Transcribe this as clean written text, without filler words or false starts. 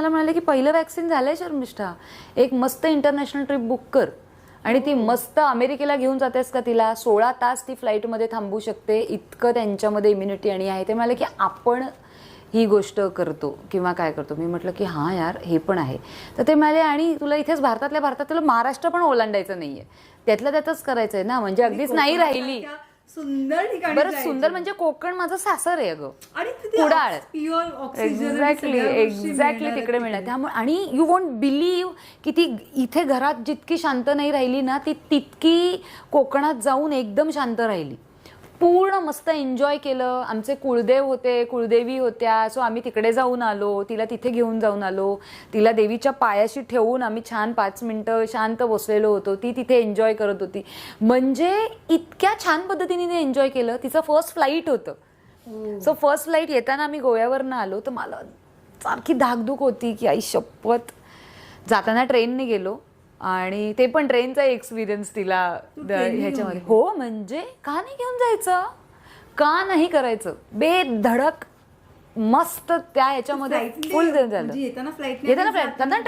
मला म्हणाले की पहिलं वॅक्सिन झालंय शर्मिष्ठा, एक मस्त इंटरनॅशनल ट्रिप बुक कर आणि ती मस्त अमेरिकेला घेऊन जातेस का तिला, 16 तास ती फ्लाईटमध्ये थांबू शकते, इतकं त्यांच्यामध्ये इम्युनिटी आणि आहे. ते म्हणाले की आपण ही गोष्ट करतो किंवा काय करतो. मी म्हटलं की हां यार हे पण आहे. तर ते म्हणाले आणि तुला इथेच भारतातल्या भारतात तुला महाराष्ट्र पण ओलांडायचं नाहीये, त्यातल्या त्यातच करायचंय ना, म्हणजे अगदीच नाही राहिली. सुंदर ठिकाणी बरं सुंदर म्हणजे कोकण माझं सासर आहे अगं, आणि कुडाळ. एक्झॅक्टली तिकडे मिळणार. त्यामुळे आणि यू वोंट बिलीव्ह की ती इथे घरात जितकी शांत नाही राहिली ना, ती तितकी कोकणात जाऊन एकदम शांत राहिली. पूर्ण मस्त एन्जॉय केलं. आमचे कुळदेव होते, कुळदेवी होत्या, सो आम्ही तिकडे जाऊन आलो, तिला तिथे घेऊन जाऊन आलो. तिला देवीच्या पायाशी ठेवून आम्ही छान 5 मिनिटं शांत बसलेलो होतो. ती तिथे एन्जॉय करत होती. म्हणजे इतक्या छान पद्धतीने ते एन्जॉय केलं. तिचं फर्स्ट फ्लाईट होतं. सो फर्स्ट फ्लाईट येताना आम्ही गोव्यावरनं आलो, तर मला सारखी धाकधूक होती की आई शपथ. जाताना ट्रेनने गेलो आणि ते पण ट्रेनचा एक्सपिरियन्स तिला ह्याच्यामध्ये. हो म्हणजे का नाही घेऊन जायचं, का नाही करायचं, बेधडक मस्त त्या ह्याच्यामध्ये फुल झालं. येताना फ्लाईट